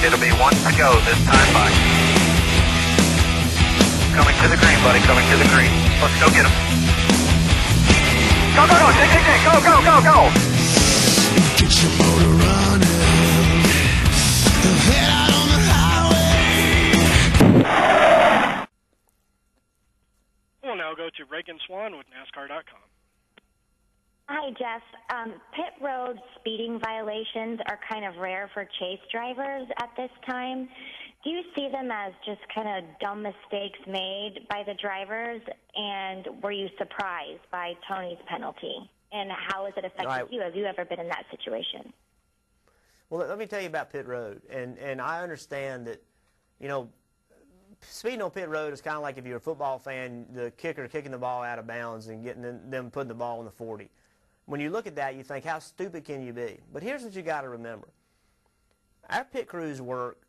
It'll be one to go this time by. Coming to the green, buddy, coming to the green. Let's go get him. Go, go, go, go, go, go, go. Get your motor running. Head out on the highway. We'll now go to Reagan Swan with NASCAR.com. Hi, Jeff. Pit road speeding violations are kind of rare for chase drivers at this time. Do you see them as just kind of dumb mistakes made by the drivers? And were you surprised by Tony's penalty? And how has it affected you? Have you ever been in that situation? Well, let me tell you about pit road. And I understand that, you know, speeding on pit road is kind of like if you're a football fan, the kicker kicking the ball out of bounds and getting them putting the ball in the 40. When you look at that, you think, how stupid can you be? But here's what you got to remember. Our pit crews work,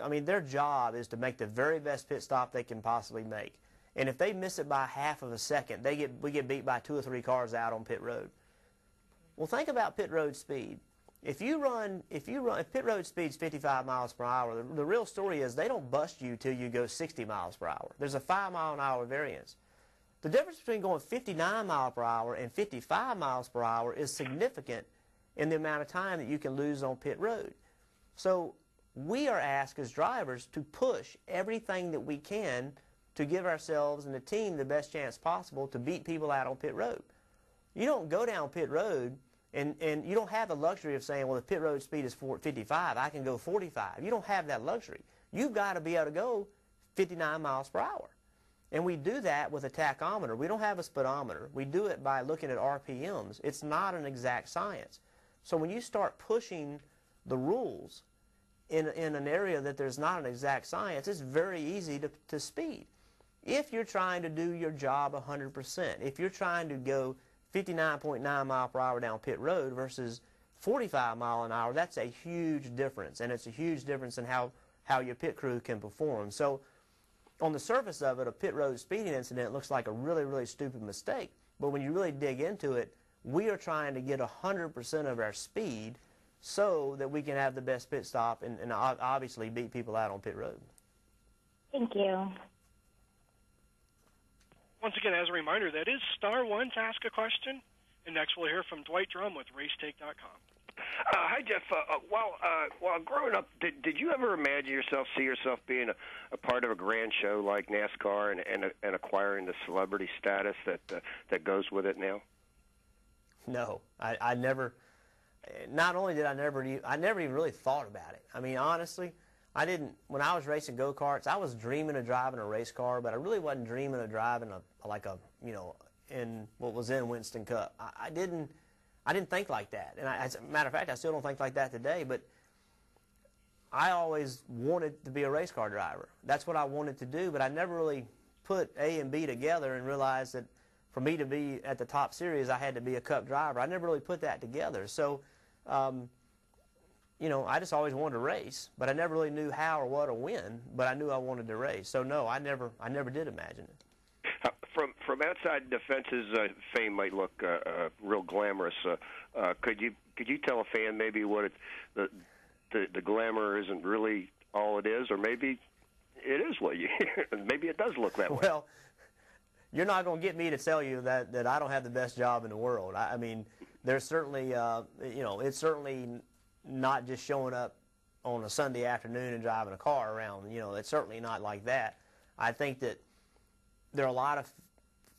I mean, their job is to make the very best pit stop they can possibly make. And if they miss it by half of a second, we get beat by 2 or 3 cars out on pit road. Well, think about pit road speed. If pit road speed's 55 miles per hour, the real story is they don't bust you till you go 60 miles per hour. There's a 5-mile-an-hour variance. The difference between going 59 miles per hour and 55 miles per hour is significant in the amount of time that you can lose on pit road. So we are asked as drivers to push everything that we can to give ourselves and the team the best chance possible to beat people out on pit road. You don't go down pit road and you don't have the luxury of saying, well, the pit road speed is 55, I can go 45. You don't have that luxury. You've got to be able to go 59 miles per hour. And we do that with a tachometer. We don't have a speedometer. We do it by looking at RPMs. It's not an exact science. So when you start pushing the rules in an area that there's not an exact science, it's very easy to speed. If you're trying to do your job 100%, if you're trying to go 59.9 mile per hour down pit road versus 45 mile an hour, that's a huge difference. And it's a huge difference in how your pit crew can perform. So on the surface of it, a pit road speeding incident looks like a really, really stupid mistake. But when you really dig into it, we are trying to get 100% of our speed so that we can have the best pit stop and obviously beat people out on pit road. Thank you. Once again, as a reminder, that is *1 to ask a question. And next we'll hear from Dwight Drum with racetake.com. Hi, Jeff. While growing up, did you ever see yourself being a part of a grand show like NASCAR and acquiring the celebrity status that goes with it now? No, I never. Not only did I never even really thought about it. I mean, honestly, I didn't. When I was racing go-karts, I was dreaming of driving a race car, but I really wasn't dreaming of driving in what was in Winston Cup. I didn't think like that. And as a matter of fact, I still don't think like that today, but I always wanted to be a race car driver. That's what I wanted to do, but I never really put A and B together and realized that for me to be at the top series, I had to be a Cup driver. I never really put that together. So, you know, I just always wanted to race, but I never really knew how or what or when, but I knew I wanted to race. So, no, I never did imagine it. From outside the fences, fame might look real glamorous. Could you tell a fan maybe what the glamour isn't really all it is, or maybe it is what you maybe it does look that way? Well, you're not going to get me to tell you that I don't have the best job in the world. I mean, there's certainly you know, it's certainly not just showing up on a Sunday afternoon and driving a car around. You know, it's certainly not like that. I think that there are a lot of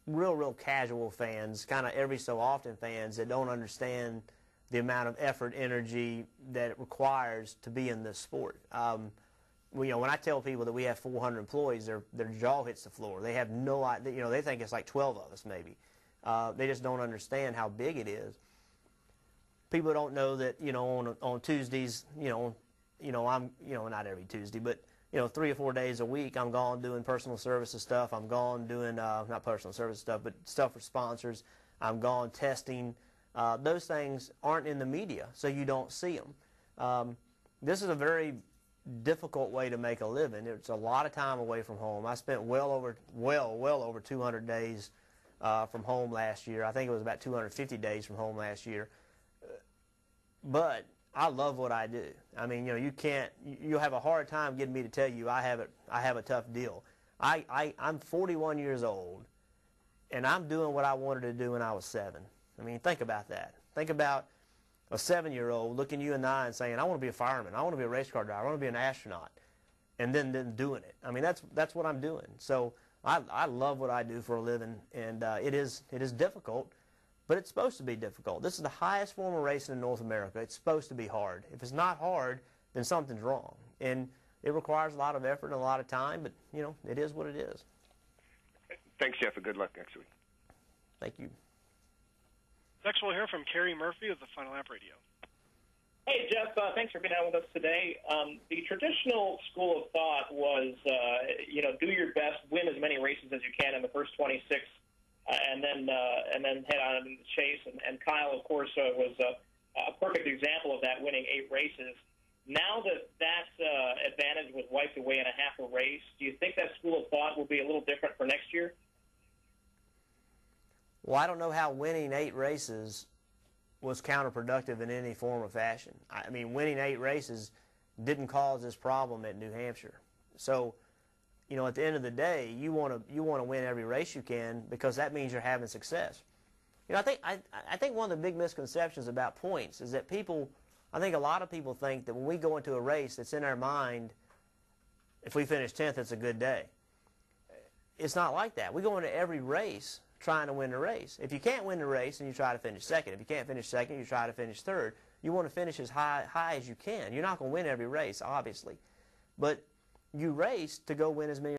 real casual fans, kind of every so often fans, that don't understand the amount of effort, energy that it requires to be in this sport. You know, when I tell people that we have 400 employees, their jaw hits the floor. They have no idea. You know, they think it's like 12 of us maybe. They just don't understand how big it is. People don't know that, you know, on Tuesdays, you know, I'm, you know, not every Tuesday, but you know, 3 or 4 days a week, I'm gone doing personal services stuff. I'm gone doing, not personal service stuff, but stuff for sponsors. I'm gone testing. Those things aren't in the media, so you don't see them. This is a very difficult way to make a living. It's a lot of time away from home. I spent well over 200 days from home last year. I think it was about 250 days from home last year. But I love what I do. I mean, you'll have a hard time getting me to tell you I have a tough deal. I'm 41 years old, and I'm doing what I wanted to do when I was 7. I mean, think about that. Think about a 7-year-old looking you in the eye and saying, I want to be a fireman, I want to be a race car driver, I want to be an astronaut, and then doing it. I mean, that's what I'm doing. So I love what I do for a living, and it is difficult, but it's supposed to be difficult. This is the highest form of racing in North America. It's supposed to be hard. If it's not hard, then something's wrong. And it requires a lot of effort and a lot of time, but, it is what it is. Thanks, Jeff, and good luck next week. Thank you. Next, we'll hear from Kerry Murphy of the Final Lap Radio. Hey, Jeff, thanks for being on with us today. The traditional school of thought was, do your best, win as many races as you can in the first 26, and then head on into the chase. And Kyle, of course, was a perfect example of that, winning 8 races. Now that advantage was wiped away in a half a race, do you think that school of thought will be a little different for next year? Well, I don't know how winning 8 races was counterproductive in any form or fashion. I mean, winning 8 races didn't cause this problem at New Hampshire. So, at the end of the day, you want to win every race you can, because that means you're having success. I think one of the big misconceptions about points is that I think a lot of people think that when we go into a race, it's in our mind, if we finish 10th, it's a good day. It's not like that. We go into every race trying to win the race. If you can't win the race, then you try to finish second. If you can't finish second, you try to finish third. You want to finish as high as you can. You're not going to win every race, obviously. But you race to go win as many